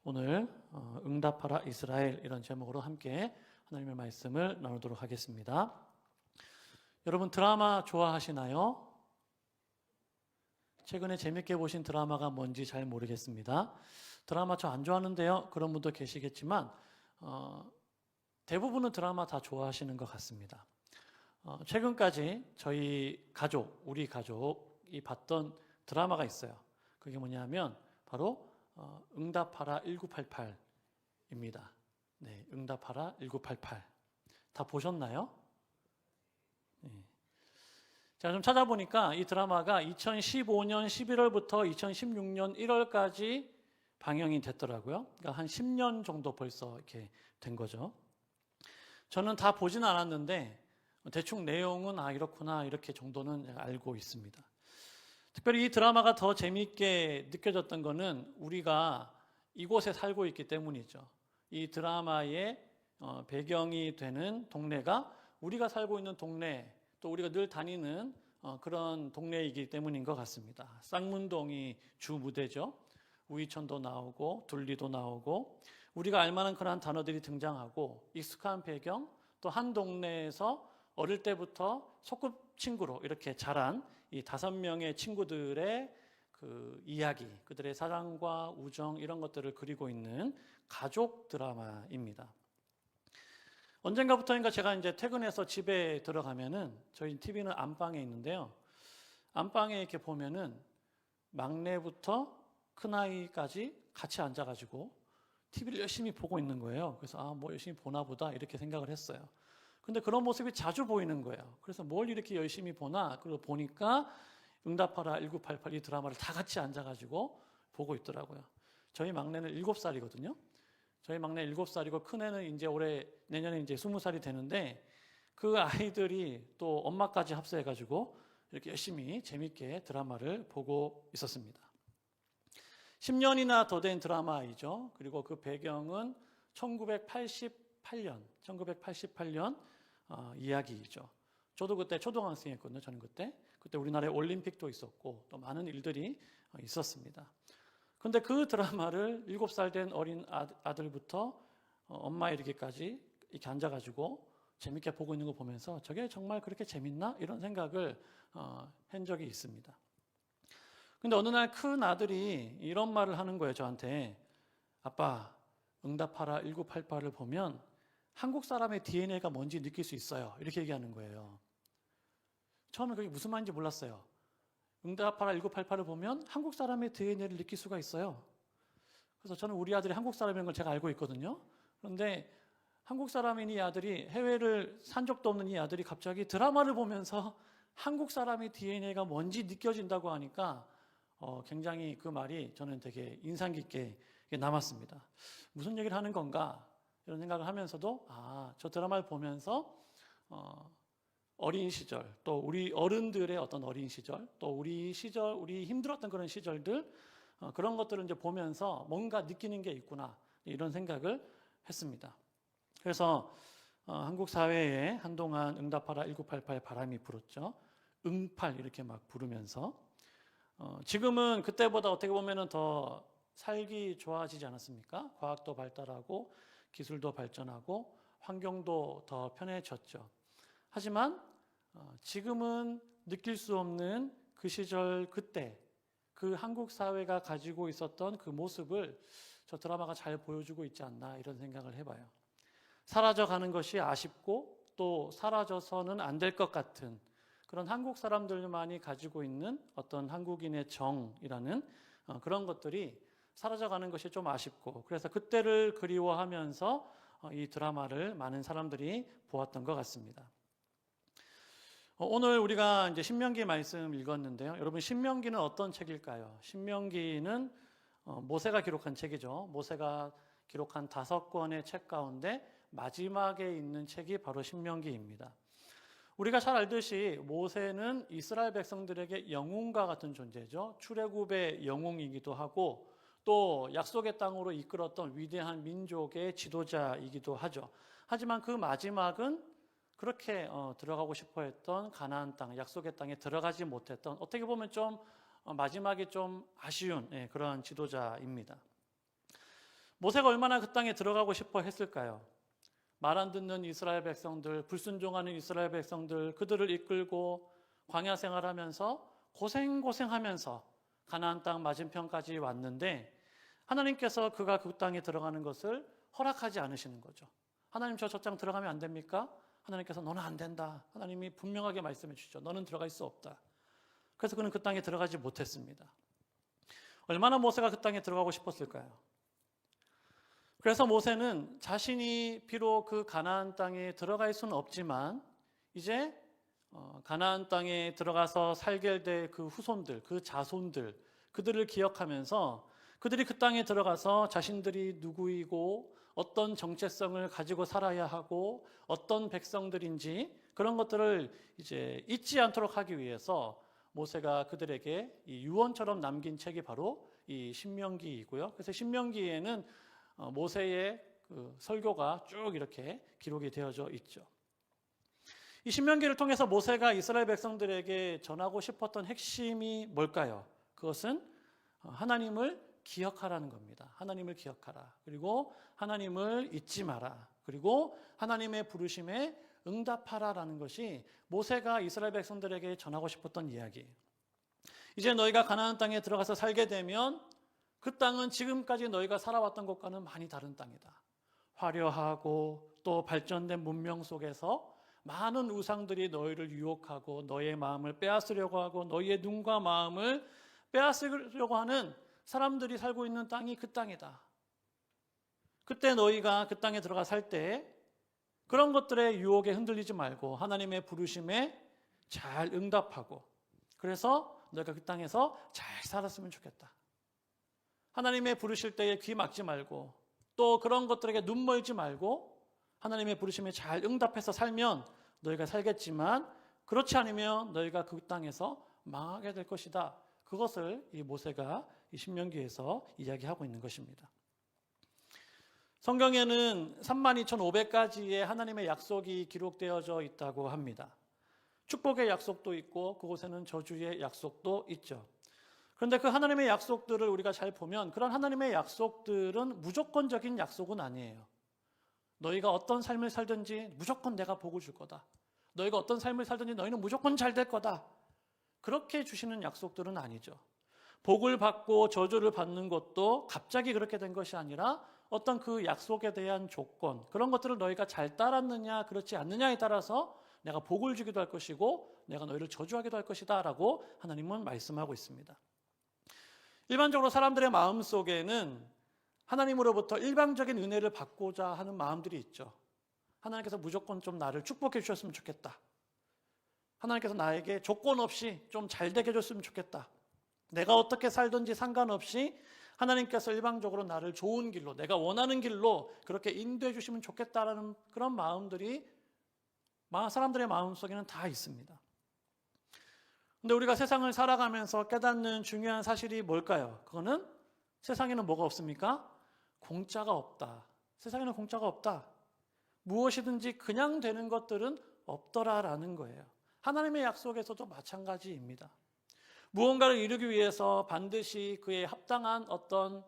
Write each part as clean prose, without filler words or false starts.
오늘 응답하라 이스라엘 이런 제목으로 함께 하나님의 말씀을 나누도록 하겠습니다. 여러분 드라마 좋아하시나요? 최근에 재밌게 보신 드라마가 뭔지 잘 모르겠습니다. 드라마 저 안 좋아하는데요. 그런 분도 계시겠지만 대부분은 드라마 다 좋아하시는 것 같습니다. 최근까지 우리 가족이 봤던 드라마가 있어요. 그게 뭐냐면 바로 응답하라 1988입니다. 네, 응답하라 1988. 다 보셨나요? 네. 제가 좀 찾아보니까 이 드라마가 2015년 11월부터 2016년 1월까지 방영이 됐더라고요. 그러니까 한 10년 정도 벌써 이렇게 된 거죠. 저는 다 보진 않았는데 대충 내용은 이렇구나 이렇게 정도는 알고 있습니다. 특별히 이 드라마가 더 재미있게 느껴졌던 거는 우리가 이곳에 살고 있기 때문이죠. 이 드라마의 배경이 되는 동네가 우리가 살고 있는 동네, 또 우리가 늘 다니는 그런 동네이기 때문인 것 같습니다. 쌍문동이 주 무대죠. 우이천도 나오고 둘리도 나오고 우리가 알만한 그런 단어들이 등장하고 익숙한 배경, 또 한 동네에서 어릴 때부터 소꿉친구로 이렇게 자란 이 5명의 친구들의 그 이야기, 그들의 사랑과 우정 이런 것들을 그리고 있는 가족 드라마입니다. 언젠가부터인가 제가 이제 퇴근해서 집에 들어가면은 저희 TV는 안방에 있는데요. 안방에 이렇게 보면은 막내부터 큰아이까지 같이 앉아가지고 TV를 열심히 보고 있는 거예요. 그래서 뭐 열심히 보나 보다 이렇게 생각을 했어요. 근데 그런 모습이 자주 보이는 거예요. 그래서 뭘 이렇게 열심히 보나? 그리고 보니까 응답하라 1988 이 드라마를 다 같이 앉아가지고 보고 있더라고요. 저희 막내는 7살이거든요. 저희 막내 7살이고 큰애는 이제 내년에 이제 20살이 되는데 그 아이들이 또 엄마까지 합세해가지고 이렇게 열심히 재밌게 드라마를 보고 있었습니다. 10년이나 더 된 드라마이죠. 그리고 그 배경은 1988년 이야기이죠. 저도 그때 초등학생이었거든요. 저는 그때 우리나라에 올림픽도 있었고 또 많은 일들이 있었습니다. 근데 그 드라마를 7살 된 어린 아들부터 엄마 이르기까지 이렇게 앉아가지고 재밌게 보고 있는 거 보면서 저게 정말 그렇게 재밌나? 이런 생각을 한 적이 있습니다. 근데 어느 날 큰 아들이 이런 말을 하는 거예요. 저한테. 아빠, 응답하라 1988을 보면 한국 사람의 DNA가 뭔지 느낄 수 있어요. 이렇게 얘기하는 거예요. 처음에 그게 무슨 말인지 몰랐어요. 응답하라 1988을 보면 한국 사람의 DNA를 느낄 수가 있어요. 그래서 저는 우리 아들이 한국 사람인 걸 제가 알고 있거든요. 그런데 한국 사람인 이 아들이 해외를 산 적도 없는 이 아들이 갑자기 드라마를 보면서 한국 사람의 DNA가 뭔지 느껴진다고 하니까 굉장히 그 말이 저는 되게 인상 깊게 남았습니다. 무슨 얘기를 하는 건가? 이런 생각을 하면서도 저 드라마를 보면서 어린 시절, 또 우리 어른들의 어떤 어린 시절, 또 우리 힘들었던 그런 시절들 그런 것들을 이제 보면서 뭔가 느끼는 게 있구나 이런 생각을 했습니다. 그래서 한국 사회에 한동안 응답하라 1988 바람이 불었죠. 응팔 이렇게 막 부르면서 지금은 그때보다 어떻게 보면은 더 살기 좋아지지 않았습니까? 과학도 발달하고 기술도 발전하고 환경도 더 편해졌죠. 하지만 지금은 느낄 수 없는 그 시절 그때 그 한국 사회가 가지고 있었던 그 모습을 저 드라마가 잘 보여주고 있지 않나 이런 생각을 해봐요. 사라져가는 것이 아쉽고 또 사라져서는 안 될 것 같은 그런 한국 사람들만이 가지고 있는 어떤 한국인의 정이라는 그런 것들이 사라져가는 것이 좀 아쉽고 그래서 그때를 그리워하면서 이 드라마를 많은 사람들이 보았던 것 같습니다. 오늘 우리가 이제 신명기 말씀 읽었는데요. 여러분 신명기는 어떤 책일까요? 신명기는 모세가 기록한 책이죠. 모세가 기록한 5권의 책 가운데 마지막에 있는 책이 바로 신명기입니다. 우리가 잘 알듯이 모세는 이스라엘 백성들에게 영웅과 같은 존재죠. 출애굽의 영웅이기도 하고 또 약속의 땅으로 이끌었던 위대한 민족의 지도자이기도 하죠. 하지만 그 마지막은 그렇게 들어가고 싶어 했던 가나안 땅, 약속의 땅에 들어가지 못했던 어떻게 보면 좀 마지막이 좀 아쉬운 그런 지도자입니다. 모세가 얼마나 그 땅에 들어가고 싶어 했을까요? 말 안 듣는 이스라엘 백성들, 불순종하는 이스라엘 백성들, 그들을 이끌고 광야 생활하면서 고생하면서 가나안 땅 맞은편까지 왔는데 하나님께서 그가 그 땅에 들어가는 것을 허락하지 않으시는 거죠. 하나님 저 땅 들어가면 안 됩니까? 하나님께서 너는 안 된다. 하나님이 분명하게 말씀해 주시죠. 너는 들어갈 수 없다. 그래서 그는 그 땅에 들어가지 못했습니다. 얼마나 모세가 그 땅에 들어가고 싶었을까요? 그래서 모세는 자신이 비록 그 가나안 땅에 들어갈 수는 없지만 이제 가나안 땅에 들어가서 살게 될 그 후손들, 그 자손들, 그들을 기억하면서 그들이 그 땅에 들어가서 자신들이 누구이고 어떤 정체성을 가지고 살아야 하고 어떤 백성들인지 그런 것들을 이제 잊지 않도록 하기 위해서 모세가 그들에게 이 유언처럼 남긴 책이 바로 이 신명기이고요. 그래서 신명기에는 모세의 그 설교가 쭉 이렇게 기록이 되어져 있죠. 이 신명기를 통해서 모세가 이스라엘 백성들에게 전하고 싶었던 핵심이 뭘까요? 그것은 하나님을 기억하라는 겁니다. 하나님을 기억하라. 그리고 하나님을 잊지 마라. 그리고 하나님의 부르심에 응답하라라는 것이 모세가 이스라엘 백성들에게 전하고 싶었던 이야기. 이제 너희가 가나안 땅에 들어가서 살게 되면 그 땅은 지금까지 너희가 살아왔던 것과는 많이 다른 땅이다. 화려하고 또 발전된 문명 속에서 많은 우상들이 너희를 유혹하고 너희의 마음을 빼앗으려고 하고 너희의 눈과 마음을 빼앗으려고 하는 사람들이 살고 있는 땅이 그 땅이다. 그때 너희가 그 땅에 들어가 살 때 그런 것들의 유혹에 흔들리지 말고 하나님의 부르심에 잘 응답하고 그래서 너희가 그 땅에서 잘 살았으면 좋겠다. 하나님의 부르실 때에 귀 막지 말고 또 그런 것들에게 눈 멀지 말고 하나님의 부르심에 잘 응답해서 살면 너희가 살겠지만 그렇지 않으면 너희가 그 땅에서 망하게 될 것이다. 그것을 이 모세가 이 신명기에서 이야기하고 있는 것입니다. 성경에는 32,500가지의 하나님의 약속이 기록되어져 있다고 합니다. 축복의 약속도 있고 그곳에는 저주의 약속도 있죠. 그런데 그 하나님의 약속들을 우리가 잘 보면 그런 하나님의 약속들은 무조건적인 약속은 아니에요. 너희가 어떤 삶을 살든지 무조건 내가 복을 줄 거다. 너희가 어떤 삶을 살든지 너희는 무조건 잘 될 거다. 그렇게 주시는 약속들은 아니죠. 복을 받고 저주를 받는 것도 갑자기 그렇게 된 것이 아니라 어떤 그 약속에 대한 조건, 그런 것들을 너희가 잘 따랐느냐 그렇지 않느냐에 따라서 내가 복을 주기도 할 것이고 내가 너희를 저주하기도 할 것이다 라고 하나님은 말씀하고 있습니다. 일반적으로 사람들의 마음속에는 하나님으로부터 일방적인 은혜를 받고자 하는 마음들이 있죠. 하나님께서 무조건 좀 나를 축복해 주셨으면 좋겠다. 하나님께서 나에게 조건 없이 좀 잘 되게 해줬으면 좋겠다. 내가 어떻게 살든지 상관없이 하나님께서 일방적으로 나를 좋은 길로, 내가 원하는 길로 그렇게 인도해 주시면 좋겠다라는 그런 마음들이 사람들의 마음속에는 다 있습니다. 근데 우리가 세상을 살아가면서 깨닫는 중요한 사실이 뭘까요? 그거는 세상에는 뭐가 없습니까? 공짜가 없다. 세상에는 공짜가 없다. 무엇이든지 그냥 되는 것들은 없더라라는 거예요. 하나님의 약속에서도 마찬가지입니다. 무언가를 이루기 위해서 반드시 그에 합당한 어떤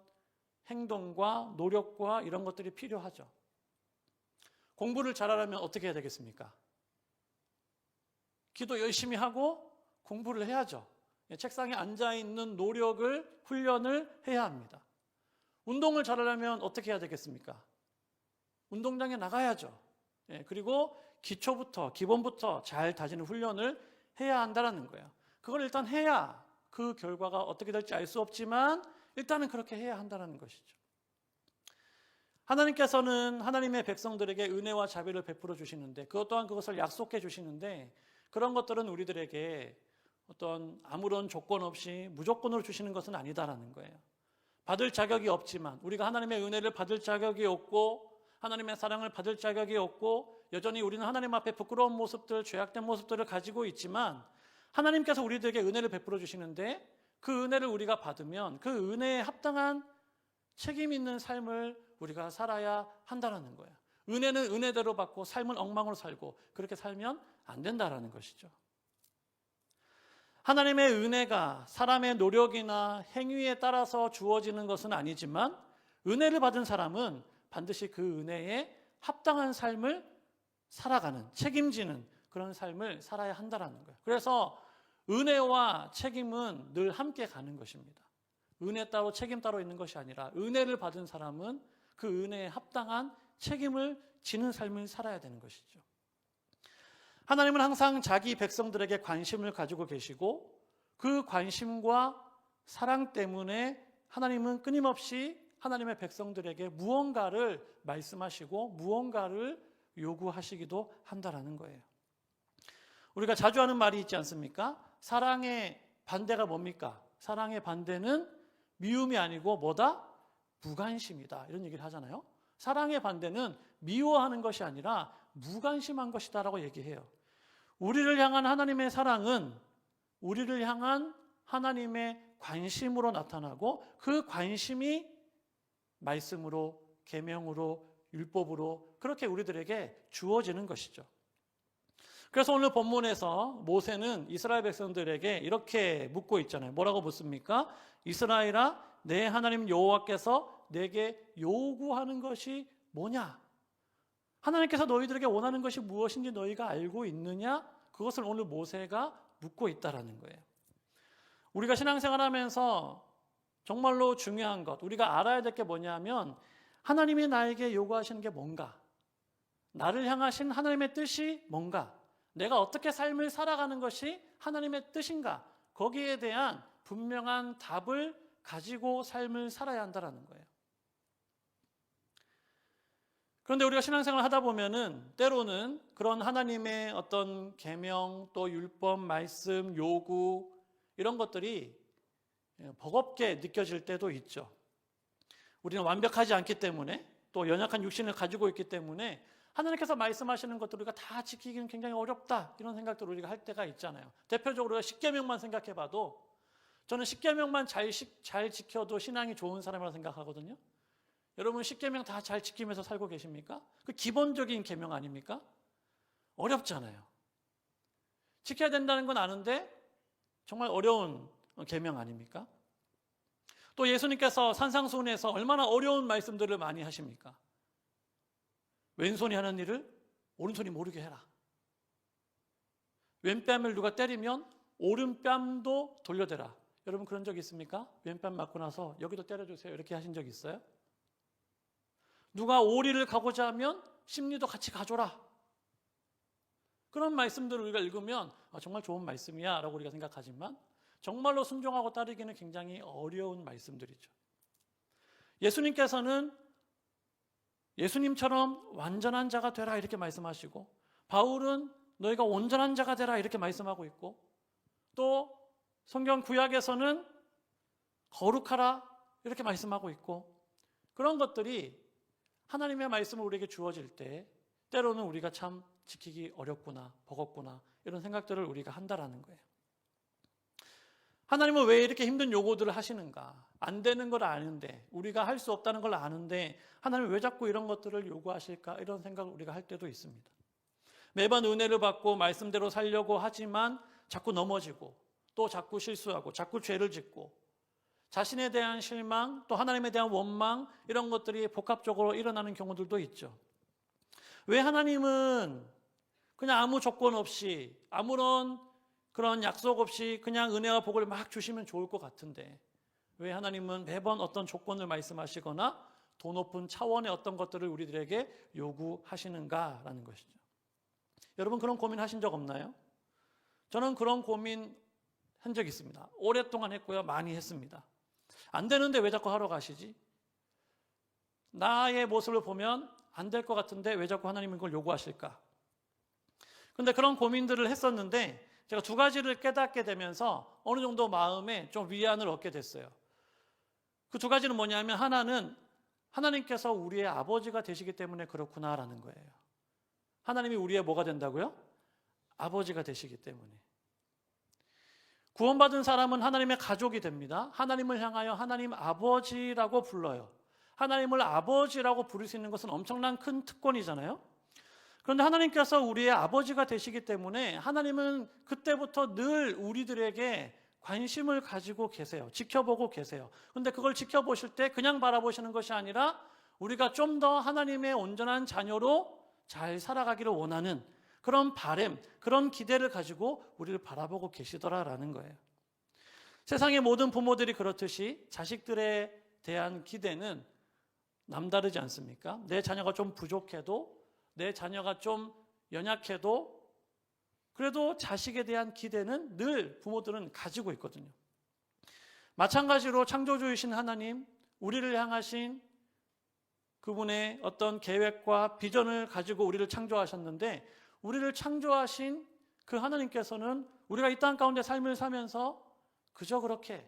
행동과 노력과 이런 것들이 필요하죠. 공부를 잘하려면 어떻게 해야 되겠습니까? 기도 열심히 하고 공부를 해야죠. 책상에 앉아있는 노력을, 훈련을 해야 합니다. 운동을 잘하려면 어떻게 해야 되겠습니까? 운동장에 나가야죠. 그리고 기본부터 잘 다지는 훈련을 해야 한다는 거예요. 그걸 일단 해야 그 결과가 어떻게 될지 알 수 없지만 일단은 그렇게 해야 한다는 것이죠. 하나님께서는 하나님의 백성들에게 은혜와 자비를 베풀어 주시는데 그것 또한 그것을 약속해 주시는데 그런 것들은 우리들에게 어떤 아무런 조건 없이 무조건으로 주시는 것은 아니다라는 거예요. 받을 자격이 없지만 우리가 하나님의 은혜를 받을 자격이 없고 하나님의 사랑을 받을 자격이 없고 여전히 우리는 하나님 앞에 부끄러운 모습들, 죄악된 모습들을 가지고 있지만 하나님께서 우리들에게 은혜를 베풀어 주시는데 그 은혜를 우리가 받으면 그 은혜에 합당한 책임 있는 삶을 우리가 살아야 한다는 거예요. 은혜는 은혜대로 받고 삶은 엉망으로 살고 그렇게 살면 안 된다라는 것이죠. 하나님의 은혜가 사람의 노력이나 행위에 따라서 주어지는 것은 아니지만 은혜를 받은 사람은 반드시 그 은혜에 합당한 삶을 살아가는, 책임지는 그런 삶을 살아야 한다라는 거예요. 그래서 은혜와 책임은 늘 함께 가는 것입니다. 은혜 따로 책임 따로 있는 것이 아니라 은혜를 받은 사람은 그 은혜에 합당한 책임을 지는 삶을 살아야 되는 것이죠. 하나님은 항상 자기 백성들에게 관심을 가지고 계시고 그 관심과 사랑 때문에 하나님은 끊임없이 하나님의 백성들에게 무언가를 말씀하시고 무언가를 요구하시기도 한다라는 거예요. 우리가 자주 하는 말이 있지 않습니까? 사랑의 반대가 뭡니까? 사랑의 반대는 미움이 아니고 뭐다? 무관심이다. 이런 얘기를 하잖아요. 사랑의 반대는 미워하는 것이 아니라 무관심한 것이다라고 얘기해요. 우리를 향한 하나님의 사랑은 우리를 향한 하나님의 관심으로 나타나고 그 관심이 말씀으로, 계명으로, 율법으로 그렇게 우리들에게 주어지는 것이죠. 그래서 오늘 본문에서 모세는 이스라엘 백성들에게 이렇게 묻고 있잖아요. 뭐라고 묻습니까? 이스라엘아, 내 하나님 여호와께서 내게 요구하는 것이 뭐냐? 하나님께서 너희들에게 원하는 것이 무엇인지 너희가 알고 있느냐? 그것을 오늘 모세가 묻고 있다라는 거예요. 우리가 신앙생활하면서 정말로 중요한 것, 우리가 알아야 될 게 뭐냐면 하나님이 나에게 요구하시는 게 뭔가? 나를 향하신 하나님의 뜻이 뭔가? 내가 어떻게 삶을 살아가는 것이 하나님의 뜻인가? 거기에 대한 분명한 답을 가지고 삶을 살아야 한다는 거예요. 그런데 우리가 신앙생활을 하다 보면은 때로는 그런 하나님의 어떤 계명, 또 율법, 말씀, 요구 이런 것들이 버겁게 느껴질 때도 있죠. 우리는 완벽하지 않기 때문에 또 연약한 육신을 가지고 있기 때문에 하나님께서 말씀하시는 것들 우리가 다 지키기는 굉장히 어렵다 이런 생각들을 우리가 할 때가 있잖아요. 대표적으로 십계명만 생각해봐도 저는 십계명만 잘 지켜도 신앙이 좋은 사람이라고 생각하거든요. 여러분 십계명 다 잘 지키면서 살고 계십니까? 그 기본적인 계명 아닙니까? 어렵잖아요. 지켜야 된다는 건 아는데 정말 어려운 계명 아닙니까? 또 예수님께서 산상수훈에서 얼마나 어려운 말씀들을 많이 하십니까? 왼손이 하는 일을 오른손이 모르게 해라. 왼뺨을 누가 때리면 오른뺨도 돌려대라. 여러분 그런 적 있습니까? 왼뺨 맞고 나서 여기도 때려주세요 이렇게 하신 적 있어요? 누가 오리를 가고자 하면 심리도 같이 가줘라. 그런 말씀들을 우리가 읽으면 정말 좋은 말씀이야 라고 우리가 생각하지만 정말로 순종하고 따르기는 굉장히 어려운 말씀들이죠. 예수님께서는 예수님처럼 완전한 자가 되라 이렇게 말씀하시고 바울은 너희가 온전한 자가 되라 이렇게 말씀하고 있고 또 성경 구약에서는 거룩하라 이렇게 말씀하고 있고 그런 것들이 하나님의 말씀을 우리에게 주어질 때 때로는 우리가 참 지키기 어렵구나 버겁구나 이런 생각들을 우리가 한다라는 거예요. 하나님은 왜 이렇게 힘든 요구들을 하시는가? 안 되는 걸 아는데 우리가 할 수 없다는 걸 아는데 하나님은 왜 자꾸 이런 것들을 요구하실까? 이런 생각을 우리가 할 때도 있습니다. 매번 은혜를 받고 말씀대로 살려고 하지만 자꾸 넘어지고 또 자꾸 실수하고 자꾸 죄를 짓고 자신에 대한 실망 또 하나님에 대한 원망 이런 것들이 복합적으로 일어나는 경우들도 있죠. 왜 하나님은 그냥 아무 조건 없이 아무런 그런 약속 없이 그냥 은혜와 복을 막 주시면 좋을 것 같은데 왜 하나님은 매번 어떤 조건을 말씀하시거나 더 높은 차원의 어떤 것들을 우리들에게 요구하시는가라는 것이죠. 여러분 그런 고민하신 적 없나요? 저는 그런 고민 한 적 있습니다. 오랫동안 했고요. 많이 했습니다. 안 되는데 왜 자꾸 하러 가시지? 나의 모습을 보면 안 될 것 같은데 왜 자꾸 하나님은 그걸 요구하실까? 그런데 그런 고민들을 했었는데 제가 두 가지를 깨닫게 되면서 어느 정도 마음에 좀 위안을 얻게 됐어요. 그 두 가지는 뭐냐면 하나는 하나님께서 우리의 아버지가 되시기 때문에 그렇구나라는 거예요. 하나님이 우리의 뭐가 된다고요? 아버지가 되시기 때문에. 구원받은 사람은 하나님의 가족이 됩니다. 하나님을 향하여 하나님 아버지라고 불러요. 하나님을 아버지라고 부를 수 있는 것은 엄청난 큰 특권이잖아요. 그런데 하나님께서 우리의 아버지가 되시기 때문에 하나님은 그때부터 늘 우리들에게 관심을 가지고 계세요. 지켜보고 계세요. 그런데 그걸 지켜보실 때 그냥 바라보시는 것이 아니라 우리가 좀 더 하나님의 온전한 자녀로 잘 살아가기를 원하는 그런 바람, 그런 기대를 가지고 우리를 바라보고 계시더라라는 거예요. 세상의 모든 부모들이 그렇듯이 자식들에 대한 기대는 남다르지 않습니까? 내 자녀가 좀 부족해도, 내 자녀가 좀 연약해도 그래도 자식에 대한 기대는 늘 부모들은 가지고 있거든요. 마찬가지로 창조주이신 하나님, 우리를 향하신 그분의 어떤 계획과 비전을 가지고 우리를 창조하셨는데, 우리를 창조하신 그 하나님께서는 우리가 이 땅 가운데 삶을 사면서 그저 그렇게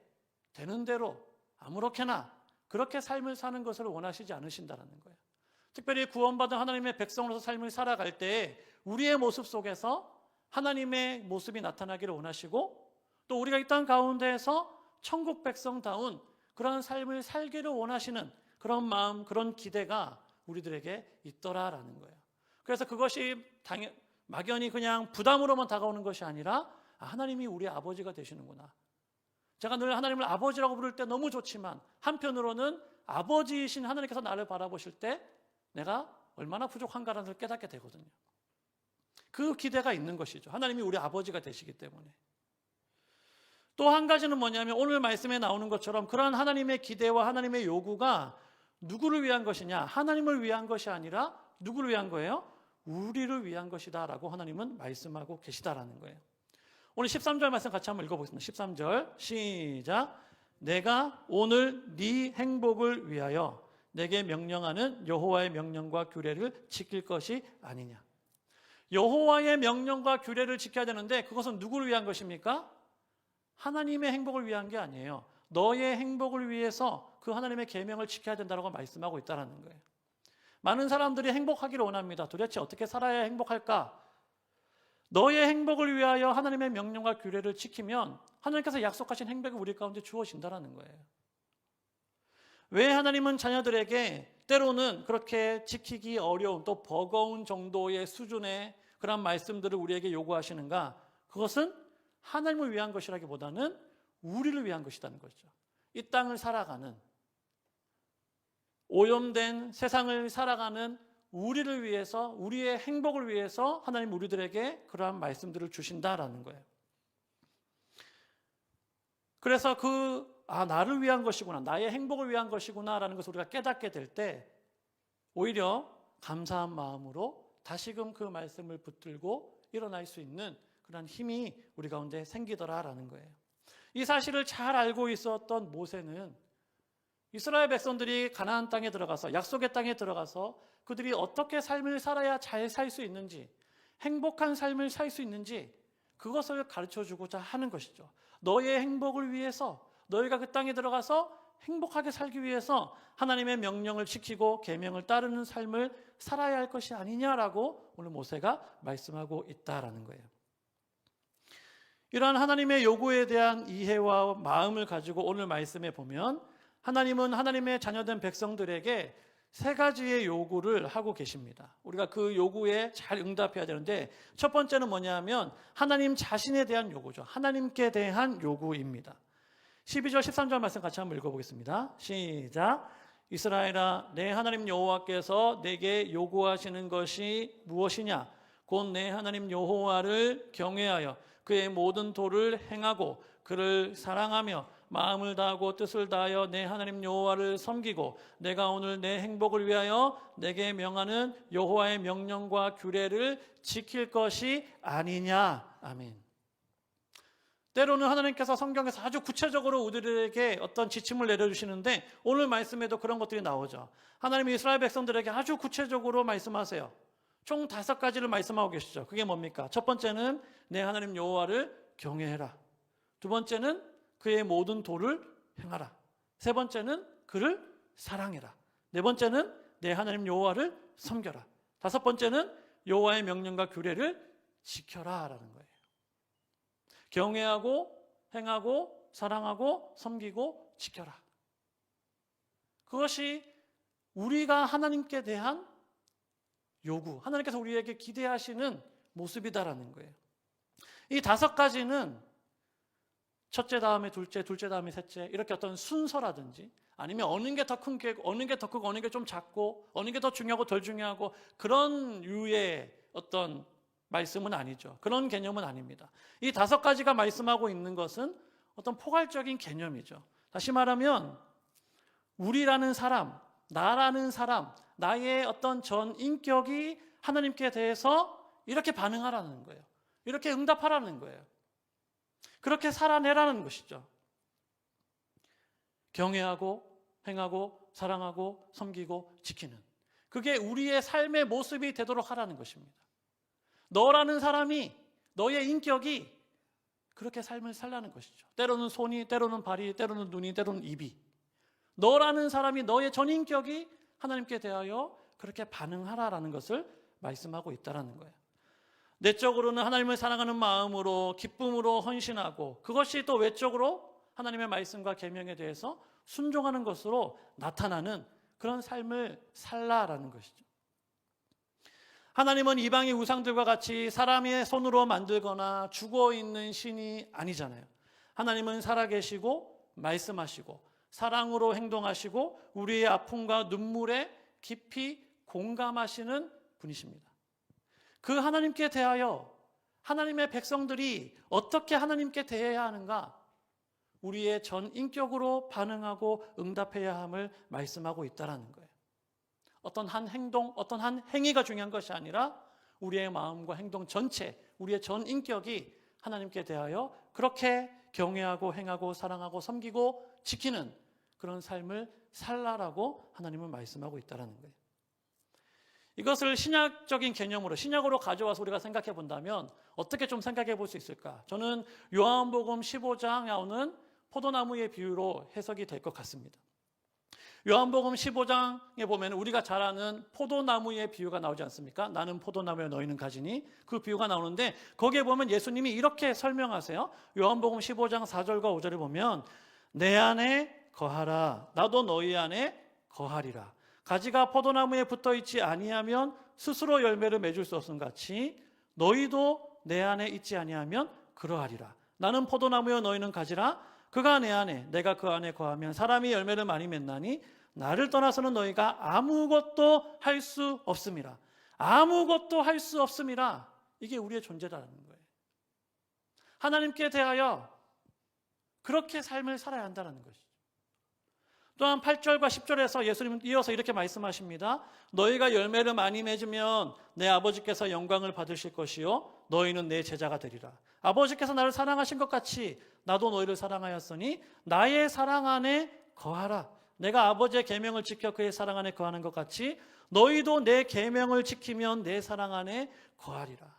되는 대로 아무렇게나 그렇게 삶을 사는 것을 원하시지 않으신다는 거예요. 특별히 구원받은 하나님의 백성으로서 삶을 살아갈 때 우리의 모습 속에서 하나님의 모습이 나타나기를 원하시고, 또 우리가 이 땅 가운데에서 천국 백성다운 그런 삶을 살기를 원하시는 그런 마음, 그런 기대가 우리들에게 있더라라는 거예요. 그래서 그것이 막연히 그냥 부담으로만 다가오는 것이 아니라 하나님이 우리 아버지가 되시는구나. 제가 늘 하나님을 아버지라고 부를 때 너무 좋지만 한편으로는 아버지이신 하나님께서 나를 바라보실 때 내가 얼마나 부족한가라는 걸 깨닫게 되거든요. 그 기대가 있는 것이죠. 하나님이 우리 아버지가 되시기 때문에. 또 한 가지는 뭐냐면 오늘 말씀에 나오는 것처럼 그러한 하나님의 기대와 하나님의 요구가 누구를 위한 것이냐? 하나님을 위한 것이 아니라 누구를 위한 거예요? 우리를 위한 것이다 라고 하나님은 말씀하고 계시다라는 거예요. 오늘 13절 말씀 같이 한번 읽어보겠습니다. 13절 시작. 내가 오늘 네 행복을 위하여 내게 명령하는 여호와의 명령과 규례를 지킬 것이 아니냐. 여호와의 명령과 규례를 지켜야 되는데 그것은 누구를 위한 것입니까? 하나님의 행복을 위한 게 아니에요. 너의 행복을 위해서 그 하나님의 계명을 지켜야 된다고 말씀하고 있다는 거예요. 많은 사람들이 행복하기를 원합니다. 도대체 어떻게 살아야 행복할까? 너의 행복을 위하여 하나님의 명령과 규례를 지키면 하나님께서 약속하신 행복이 우리 가운데 주어진다는 거예요. 왜 하나님은 자녀들에게 때로는 그렇게 지키기 어려운 또 버거운 정도의 수준의 그런 말씀들을 우리에게 요구하시는가? 그것은 하나님을 위한 것이라기보다는 우리를 위한 것이라는 거죠. 이 땅을 살아가는, 오염된 세상을 살아가는 우리를 위해서, 우리의 행복을 위해서 하나님 우리들에게 그러한 말씀들을 주신다라는 거예요. 그래서 나를 위한 것이구나, 나의 행복을 위한 것이구나 라는 것을 우리가 깨닫게 될 때 오히려 감사한 마음으로 다시금 그 말씀을 붙들고 일어날 수 있는 그런 힘이 우리 가운데 생기더라라는 거예요. 이 사실을 잘 알고 있었던 모세는 이스라엘 백성들이 가나안 땅에 들어가서, 약속의 땅에 들어가서 그들이 어떻게 삶을 살아야 잘 살 수 있는지, 행복한 삶을 살 수 있는지 그것을 가르쳐주고자 하는 것이죠. 너의 행복을 위해서, 너희가 그 땅에 들어가서 행복하게 살기 위해서 하나님의 명령을 지키고 계명을 따르는 삶을 살아야 할 것이 아니냐라고 오늘 모세가 말씀하고 있다라는 거예요. 이러한 하나님의 요구에 대한 이해와 마음을 가지고 오늘 말씀에 보면 하나님은 하나님의 자녀된 백성들에게 세 가지의 요구를 하고 계십니다. 우리가 그 요구에 잘 응답해야 되는데 첫 번째는 뭐냐면 하나님 자신에 대한 요구죠. 하나님께 대한 요구입니다. 12절 13절 말씀 같이 한번 읽어보겠습니다. 시작. 이스라엘아, 내 하나님 여호와께서 내게 요구하시는 것이 무엇이냐? 곧 내 하나님 여호와를 경외하여 그의 모든 도를 행하고 그를 사랑하며 마음을 다하고 뜻을 다하여 내 하나님 여호와를 섬기고 내가 오늘 내 행복을 위하여 내게 명하는 여호와의 명령과 규례를 지킬 것이 아니냐. 아멘. 때로는 하나님께서 성경에서 아주 구체적으로 우리들에게 어떤 지침을 내려주시는데 오늘 말씀에도 그런 것들이 나오죠. 하나님이 이스라엘 백성들에게 아주 구체적으로 말씀하세요. 총 5가지를 말씀하고 계시죠. 그게 뭡니까? 첫 번째는 내 하나님 여호와를 경외해라. 두 번째는 그의 모든 도를 행하라. 세 번째는 그를 사랑해라. 네 번째는 내 하나님 여호와를 섬겨라. 다섯 번째는 여호와의 명령과 규례를 지켜라라는 거예요. 경외하고 행하고 사랑하고 섬기고 지켜라. 그것이 우리가 하나님께 대한 요구, 하나님께서 우리에게 기대하시는 모습이다라는 거예요. 이 5가지는 첫째 다음에 둘째, 둘째 다음에 셋째, 이렇게 어떤 순서라든지 아니면 어느 게 더 큰 게, 어느 게 더 크고 어느 게 좀 작고 어느 게 더 중요하고 덜 중요하고 그런 유의 어떤 말씀은 아니죠. 그런 개념은 아닙니다. 이 5가지가 말씀하고 있는 것은 어떤 포괄적인 개념이죠. 다시 말하면 우리라는 사람, 나라는 사람, 나의 어떤 전 인격이 하나님께 대해서 이렇게 반응하라는 거예요. 이렇게 응답하라는 거예요. 그렇게 살아내라는 것이죠. 경외하고 행하고 사랑하고 섬기고 지키는, 그게 우리의 삶의 모습이 되도록 하라는 것입니다. 너라는 사람이, 너의 인격이 그렇게 삶을 살라는 것이죠. 때로는 손이, 때로는 발이, 때로는 눈이, 때로는 입이, 너라는 사람이, 너의 전인격이 하나님께 대하여 그렇게 반응하라라는 것을 말씀하고 있다는 거예요. 내적으로는 하나님을 사랑하는 마음으로 기쁨으로 헌신하고, 그것이 또 외적으로 하나님의 말씀과 계명에 대해서 순종하는 것으로 나타나는 그런 삶을 살라라는 것이죠. 하나님은 이방의 우상들과 같이 사람의 손으로 만들거나 죽어있는 신이 아니잖아요. 하나님은 살아계시고 말씀하시고 사랑으로 행동하시고 우리의 아픔과 눈물에 깊이 공감하시는 분이십니다. 그 하나님께 대하여 하나님의 백성들이 어떻게 하나님께 대해야 하는가, 우리의 전 인격으로 반응하고 응답해야 함을 말씀하고 있다는 거예요. 어떤 한 행동, 어떤 한 행위가 중요한 것이 아니라 우리의 마음과 행동 전체, 우리의 전 인격이 하나님께 대하여 그렇게 경외하고 행하고 사랑하고 섬기고 지키는 그런 삶을 살라라고 하나님은 말씀하고 있다는 거예요. 이것을 신약적인 개념으로, 신약으로 가져와서 우리가 생각해 본다면 어떻게 좀 생각해 볼 수 있을까? 저는 요한복음 15장에 나오는 포도나무의 비유로 해석이 될 것 같습니다. 요한복음 15장에 보면 우리가 잘 아는 포도나무의 비유가 나오지 않습니까? 나는 포도나무에 너희는 가지니, 그 비유가 나오는데 거기에 보면 예수님이 이렇게 설명하세요. 요한복음 15장 4절과 5절을 보면 내 안에 거하라, 나도 너희 안에 거하리라. 가지가 포도나무에 붙어있지 아니하면 스스로 열매를 맺을 수 없음 같이 너희도 내 안에 있지 아니하면 그러하리라. 나는 포도나무여 너희는 가지라. 그가 내 안에 내가 그 안에 거하면 사람이 열매를 많이 맺나니 나를 떠나서는 너희가 아무것도 할 수 없음이라. 아무것도 할 수 없음이라. 이게 우리의 존재라는 거예요. 하나님께 대하여 그렇게 삶을 살아야 한다는 것이죠. 또한 8절과 10절에서 예수님은 이어서 이렇게 말씀하십니다. 너희가 열매를 많이 맺으면 내 아버지께서 영광을 받으실 것이요 너희는 내 제자가 되리라. 아버지께서 나를 사랑하신 것 같이 나도 너희를 사랑하였으니 나의 사랑 안에 거하라. 내가 아버지의 계명을 지켜 그의 사랑 안에 거하는 것 같이 너희도 내 계명을 지키면 내 사랑 안에 거하리라.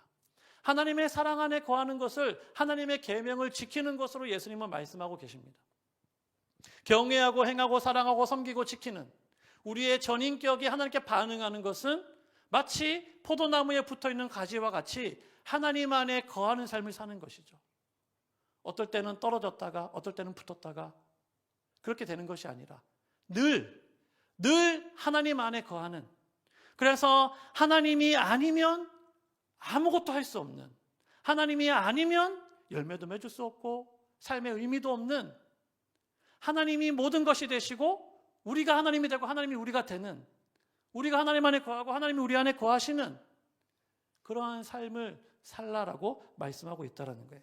하나님의 사랑 안에 거하는 것을 하나님의 계명을 지키는 것으로 예수님은 말씀하고 계십니다. 경외하고 행하고 사랑하고 섬기고 지키는 우리의 전인격이 하나님께 반응하는 것은 마치 포도나무에 붙어있는 가지와 같이 하나님 안에 거하는 삶을 사는 것이죠. 어떨 때는 떨어졌다가 어떨 때는 붙었다가 그렇게 되는 것이 아니라 늘 하나님 안에 거하는, 그래서 하나님이 아니면 아무것도 할 수 없는, 하나님이 아니면 열매도 맺을 수 없고 삶의 의미도 없는, 하나님이 모든 것이 되시고 우리가 하나님이 되고 하나님이 우리가 되는, 우리가 하나님 안에 거하고 하나님이 우리 안에 거하시는 그러한 삶을 살라라고 말씀하고 있다는 거예요.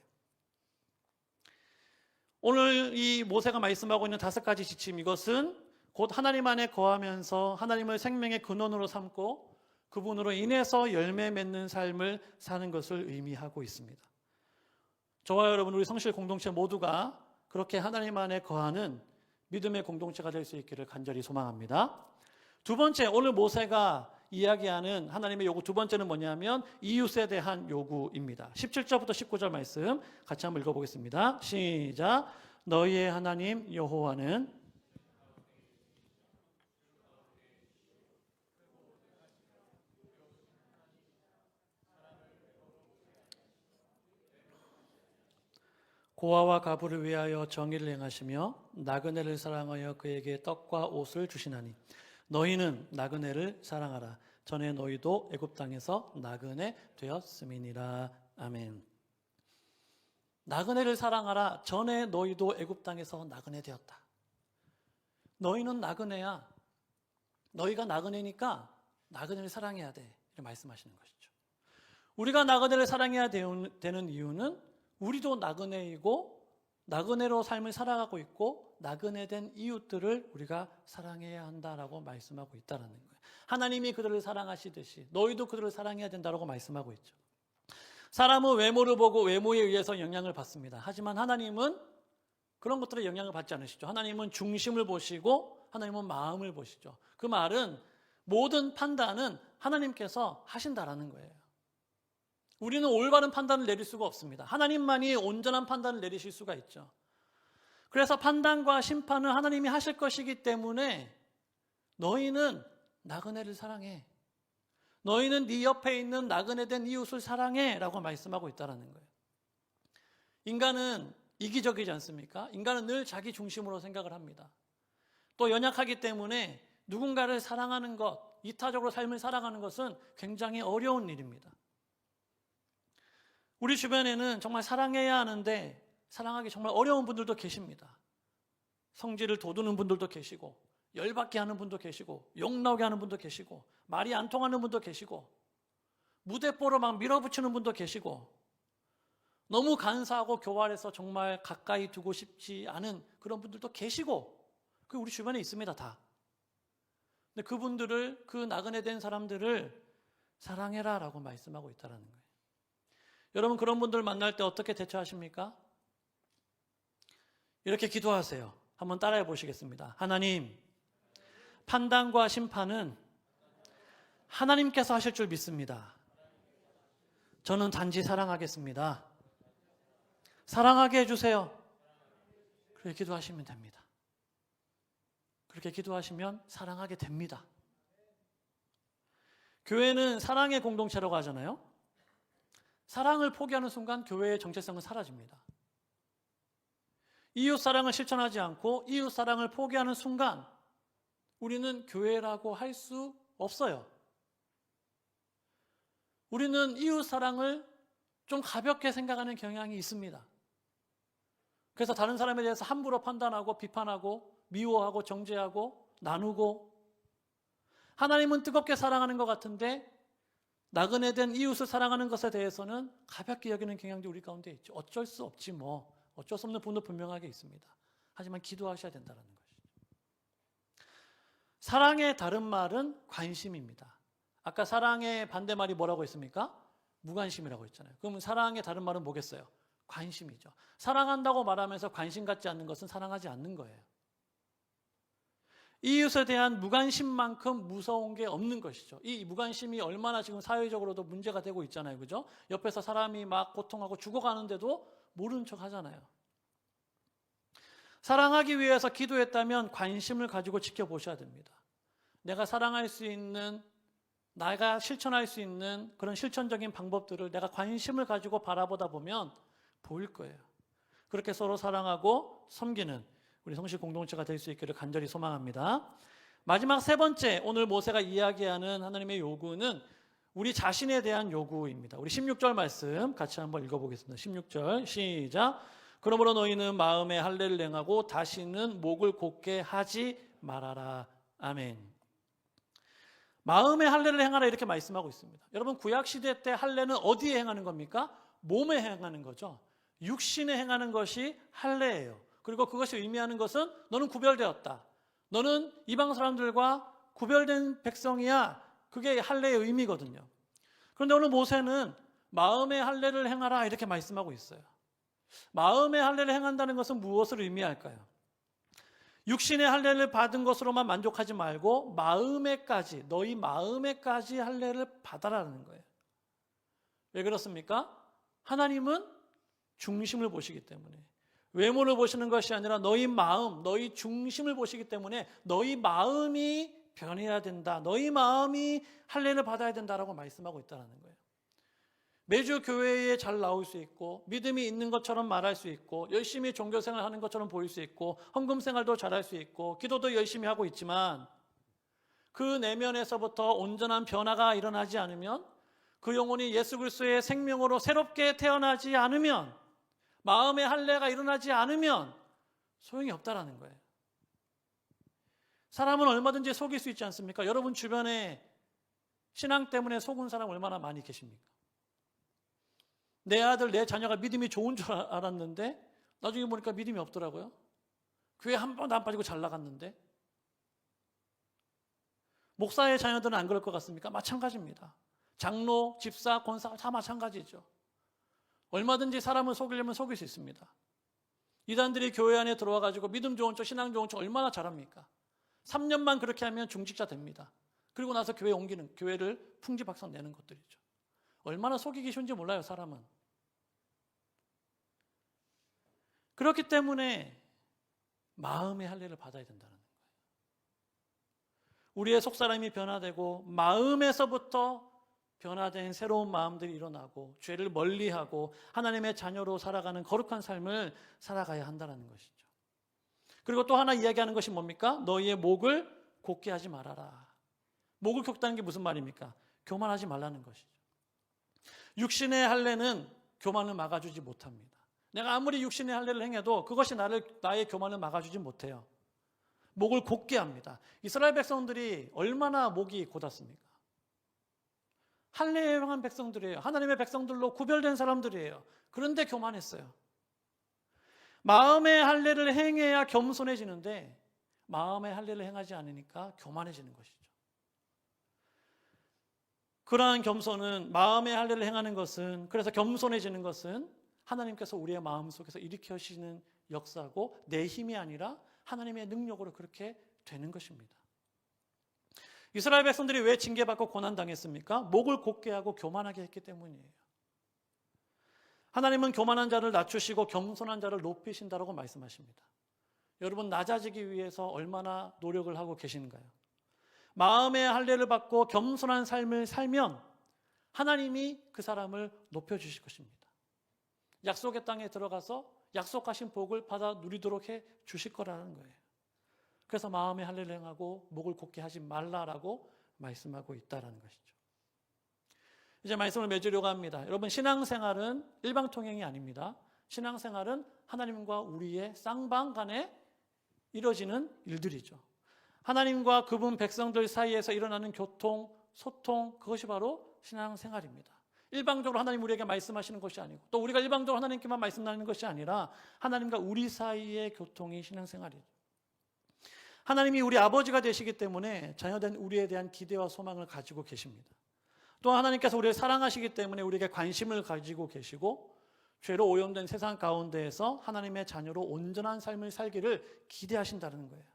오늘 이 모세가 말씀하고 있는 5가지 지침, 이것은 곧 하나님 안에 거하면서 하나님을 생명의 근원으로 삼고 그분으로 인해서 열매 맺는 삶을 사는 것을 의미하고 있습니다. 저와 여러분, 우리 성실 공동체 모두가 그렇게 하나님 안에 거하는 믿음의 공동체가 될 수 있기를 간절히 소망합니다. 두 번째, 오늘 모세가 이야기하는 하나님의 요구 두 번째는 뭐냐면 이웃에 대한 요구입니다. 17절부터 19절 말씀 같이 한번 읽어보겠습니다. 시작. 너희의 하나님 여호와는 고아와 가부를 위하여 정의를 행하시며 나그네를 사랑하여 그에게 떡과 옷을 주시나니 너희는 나그네를 사랑하라. 전에 너희도 애굽 땅에서 나그네 되었음이니라. 아멘. 나그네를 사랑하라. 전에 너희도 애굽 땅에서 나그네 되었다. 너희는 나그네야. 너희가 나그네니까 나그네를 사랑해야 돼. 이렇게 말씀하시는 것이죠. 우리가 나그네를 사랑해야 되는 이유는 우리도 나그네이고 나그네로 삶을 살아가고 있고 나그네된 이웃들을 우리가 사랑해야 한다라고 말씀하고 있다는 거예요. 하나님이 그들을 사랑하시듯이 너희도 그들을 사랑해야 된다고 말씀하고 있죠. 사람은 외모를 보고 외모에 의해서 영향을 받습니다. 하지만 하나님은 그런 것들에 영향을 받지 않으시죠. 하나님은 중심을 보시고 하나님은 마음을 보시죠. 그 말은 모든 판단은 하나님께서 하신다라는 거예요. 우리는 올바른 판단을 내릴 수가 없습니다. 하나님만이 온전한 판단을 내리실 수가 있죠. 그래서 판단과 심판은 하나님이 하실 것이기 때문에 너희는 나그네를 사랑해. 너희는 네 옆에 있는 나그네된 이웃을 사랑해 라고 말씀하고 있다는 거예요. 인간은 이기적이지 않습니까? 인간은 늘 자기 중심으로 생각을 합니다. 또 연약하기 때문에 누군가를 사랑하는 것, 이타적으로 삶을 살아가는 것은 굉장히 어려운 일입니다. 우리 주변에는 정말 사랑해야 하는데 사랑하기 정말 어려운 분들도 계십니다. 성질을 돋우는 분들도 계시고 열받게 하는 분도 계시고 욕 나오게 하는 분도 계시고 말이 안 통하는 분도 계시고 무대뽀로 막 밀어붙이는 분도 계시고 너무 간사하고 교활해서 정말 가까이 두고 싶지 않은 그런 분들도 계시고 그 우리 주변에 있습니다. 다. 근데 그분들을 그 나그네 된 사람들을 사랑해라 라고 말씀하고 있다는 거예요. 여러분 그런 분들 만날 때 어떻게 대처하십니까? 이렇게 기도하세요. 한번 따라해 보시겠습니다. 하나님, 판단과 심판은 하나님께서 하실 줄 믿습니다. 저는 단지 사랑하겠습니다. 사랑하게 해주세요. 그렇게 기도하시면 됩니다. 그렇게 기도하시면 사랑하게 됩니다. 교회는 사랑의 공동체라고 하잖아요. 사랑을 포기하는 순간 교회의 정체성은 사라집니다. 이웃 사랑을 실천하지 않고 이웃 사랑을 포기하는 순간 우리는 교회라고 할 수 없어요. 우리는 이웃 사랑을 좀 가볍게 생각하는 경향이 있습니다. 그래서 다른 사람에 대해서 함부로 판단하고 비판하고 미워하고 정죄하고 나누고 하나님은 뜨겁게 사랑하는 것 같은데 나그네된 이웃을 사랑하는 것에 대해서는 가볍게 여기는 경향도 우리 가운데 있죠. 어쩔 수 없지 뭐. 어쩔 수 없는 부분도 분명하게 있습니다. 하지만 기도하셔야 된다는 것이죠. 사랑의 다른 말은 관심입니다. 아까 사랑의 반대말이 뭐라고 했습니까? 무관심이라고 했잖아요. 그러면 사랑의 다른 말은 뭐겠어요? 관심이죠. 사랑한다고 말하면서 관심 갖지 않는 것은 사랑하지 않는 거예요. 이웃에 대한 무관심만큼 무서운 게 없는 것이죠. 이 무관심이 얼마나 지금 사회적으로도 문제가 되고 있잖아요. 그죠? 옆에서 사람이 막 고통하고 죽어가는데도 모른 척 하잖아요. 사랑하기 위해서 기도했다면 관심을 가지고 지켜보셔야 됩니다. 내가 사랑할 수 있는, 내가 실천할 수 있는 그런 실천적인 방법들을 내가 관심을 가지고 바라보다 보면 보일 거예요. 그렇게 서로 사랑하고 섬기는 우리 성실 공동체가 될 수 있기를 간절히 소망합니다. 마지막 세 번째, 오늘 모세가 이야기하는 하나님의 요구는 우리 자신에 대한 요구입니다. 우리 16절 말씀 같이 한번 읽어보겠습니다. 16절 시작. 그러므로 너희는 마음에 할례를 행하고 다시는 목을 곧게 하지 말아라. 아멘. 마음에 할례를 행하라 이렇게 말씀하고 있습니다. 여러분 구약시대 때 할례는 어디에 행하는 겁니까? 몸에 행하는 거죠. 육신에 행하는 것이 할례예요. 그리고 그것이 의미하는 것은 너는 구별되었다. 너는 이방 사람들과 구별된 백성이야. 그게 할례의 의미거든요. 그런데 오늘 모세는 마음의 할례를 행하라 이렇게 말씀하고 있어요. 마음의 할례를 행한다는 것은 무엇을 의미할까요? 육신의 할례를 받은 것으로만 만족하지 말고 마음에까지, 너희 마음에까지 할례를 받아라는 거예요. 왜 그렇습니까? 하나님은 중심을 보시기 때문에, 외모를 보시는 것이 아니라 너희 마음, 너희 중심을 보시기 때문에 너희 마음이 변해야 된다. 너희 마음이 할례를 받아야 된다라고 말씀하고 있다는 거예요. 매주 교회에 잘 나올 수 있고 믿음이 있는 것처럼 말할 수 있고 열심히 종교생활 하는 것처럼 보일 수 있고 헌금생활도 잘할 수 있고 기도도 열심히 하고 있지만 그 내면에서부터 온전한 변화가 일어나지 않으면 그 영혼이 예수 그리스도의 생명으로 새롭게 태어나지 않으면 마음의 할례가 일어나지 않으면 소용이 없다라는 거예요. 사람은 얼마든지 속일 수 있지 않습니까? 여러분 주변에 신앙 때문에 속은 사람 얼마나 많이 계십니까? 내 아들, 내 자녀가 믿음이 좋은 줄 알았는데 나중에 보니까 믿음이 없더라고요. 교회 한 번도 안 빠지고 잘 나갔는데. 목사의 자녀들은 안 그럴 것 같습니까? 마찬가지입니다. 장로, 집사, 권사 다 마찬가지죠. 얼마든지 사람을 속이려면 속일 수 있습니다. 이단들이 교회 안에 들어와가지고 믿음 좋은 척, 신앙 좋은 척 얼마나 잘합니까? 3년만 그렇게 하면 중직자 됩니다. 그리고 나서 교회 옮기는, 교회를 풍지박산 내는 것들이죠. 얼마나 속이기 쉬운지 몰라요, 사람은. 그렇기 때문에 마음의 할례를 받아야 된다는 거예요. 우리의 속사람이 변화되고 마음에서부터 변화된 새로운 마음들이 일어나고 죄를 멀리하고 하나님의 자녀로 살아가는 거룩한 삶을 살아가야 한다는 것이죠. 그리고 또 하나 이야기하는 것이 뭡니까? 너희의 목을 곧게 하지 말아라. 목을 격다는 게 무슨 말입니까? 교만하지 말라는 것이죠. 육신의 할례는 교만을 막아주지 못합니다. 내가 아무리 육신의 할례를 행해도 그것이 나의 교만을 막아주지 못해요. 목을 곧게 합니다. 이스라엘 백성들이 얼마나 목이 곧았습니까? 할례에 행한 백성들이에요. 하나님의 백성들로 구별된 사람들이에요. 그런데 교만했어요. 마음의 할례를 행해야 겸손해지는데 마음의 할례를 행하지 않으니까 교만해지는 것이죠. 그러한 겸손은, 마음의 할례를 행하는 것은, 그래서 겸손해지는 것은 하나님께서 우리의 마음속에서 일으키시는 역사고 내 힘이 아니라 하나님의 능력으로 그렇게 되는 것입니다. 이스라엘 백성들이 왜 징계받고 고난당했습니까? 목을 곧게 하고 교만하게 했기 때문이에요. 하나님은 교만한 자를 낮추시고 겸손한 자를 높이신다라고 말씀하십니다. 여러분, 낮아지기 위해서 얼마나 노력을 하고 계신가요? 마음의 할례를 받고 겸손한 삶을 살면 하나님이 그 사람을 높여주실 것입니다. 약속의 땅에 들어가서 약속하신 복을 받아 누리도록 해 주실 거라는 거예요. 그래서 마음의 할례를 행하고 목을 곧게 하지 말라라고 말씀하고 있다는 것이죠. 이제 말씀을 맺으려고 합니다. 여러분, 신앙생활은 일방통행이 아닙니다. 신앙생활은 하나님과 우리의 쌍방 간에 이루어지는 일들이죠. 하나님과 그분 백성들 사이에서 일어나는 교통, 소통, 그것이 바로 신앙생활입니다. 일방적으로 하나님 우리에게 말씀하시는 것이 아니고 또 우리가 일방적으로 하나님께만 말씀 나누는 것이 아니라 하나님과 우리 사이의 교통이 신앙생활이죠. 하나님이 우리 아버지가 되시기 때문에 자녀된 우리에 대한 기대와 소망을 가지고 계십니다. 또 하나님께서 우리를 사랑하시기 때문에 우리에게 관심을 가지고 계시고 죄로 오염된 세상 가운데에서 하나님의 자녀로 온전한 삶을 살기를 기대하신다는 거예요.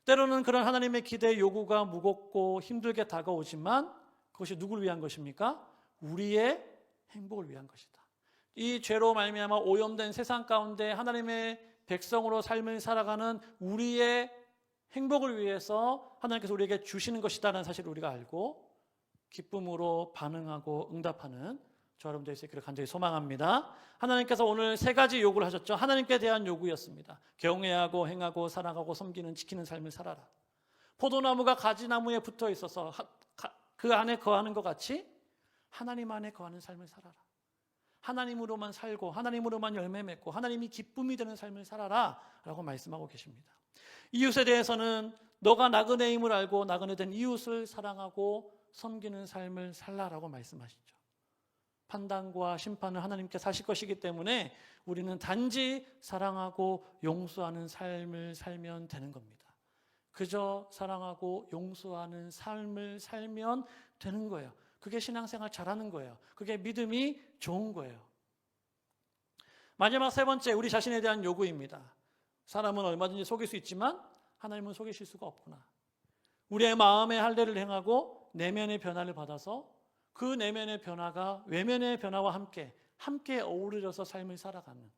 때로는 그런 하나님의 기대의 요구가 무겁고 힘들게 다가오지만 그것이 누구를 위한 것입니까? 우리의 행복을 위한 것이다. 이 죄로 말미암아 오염된 세상 가운데 하나님의 백성으로 삶을 살아가는 우리의 행복을 위해서 하나님께서 우리에게 주시는 것이다라는 사실을 우리가 알고 기쁨으로 반응하고 응답하는 저 여러분들이 있기를 간절히 소망합니다. 하나님께서 오늘 세 가지 요구를 하셨죠. 하나님께 대한 요구였습니다. 경외하고 행하고 사랑하고 섬기는 지키는 삶을 살아라. 포도나무가 가지나무에 붙어 있어서 그 안에 거하는 것 같이 하나님 안에 거하는 삶을 살아라. 하나님으로만 살고 하나님으로만 열매 맺고 하나님이 기쁨이 되는 삶을 살아라 라고 말씀하고 계십니다. 이웃에 대해서는 너가 나그네임을 알고 나그네 된 이웃을 사랑하고 섬기는 삶을 살라라고 말씀하시죠. 판단과 심판을 하나님께 사실 것이기 때문에 우리는 단지 사랑하고 용서하는 삶을 살면 되는 겁니다. 그저 사랑하고 용서하는 삶을 살면 되는 거예요. 그게 신앙생활 잘하는 거예요. 그게 믿음이 좋은 거예요. 마지막 세 번째, 우리 자신에 대한 요구입니다. 사람은 얼마든지 속일 수 있지만 하나님은 속이실 수가 없구나. 우리의 마음의 할례를 행하고 내면의 변화를 받아서 그 내면의 변화가 외면의 변화와 함께 어우러져서 삶을 살아가는.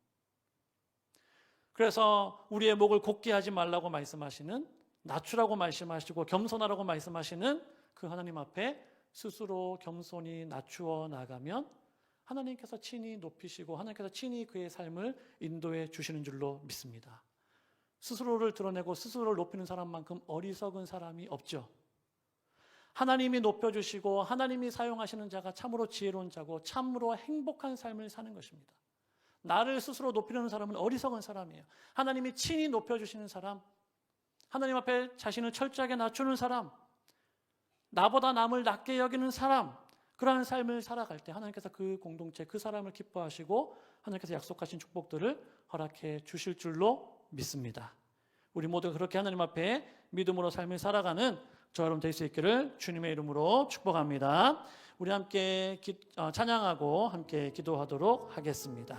그래서 우리의 목을 곧게 하지 말라고 말씀하시는, 낮추라고 말씀하시고 겸손하라고 말씀하시는 그 하나님 앞에 스스로 겸손히 낮추어 나가면 하나님께서 친히 높이시고 하나님께서 친히 그의 삶을 인도해 주시는 줄로 믿습니다. 스스로를 드러내고 스스로를 높이는 사람만큼 어리석은 사람이 없죠. 하나님이 높여주시고 하나님이 사용하시는 자가 참으로 지혜로운 자고 참으로 행복한 삶을 사는 것입니다. 나를 스스로 높이려는 사람은 어리석은 사람이에요. 하나님이 친히 높여주시는 사람, 하나님 앞에 자신을 철저하게 낮추는 사람, 나보다 남을 낮게 여기는 사람, 그러한 삶을 살아갈 때 하나님께서 그 공동체, 그 사람을 기뻐하시고 하나님께서 약속하신 축복들을 허락해 주실 줄로 믿습니다. 우리 모두 그렇게 하나님 앞에 믿음으로 삶을 살아가는 저 여러분 될 수 있기를 주님의 이름으로 축복합니다. 우리 함께 찬양하고 함께 기도하도록 하겠습니다.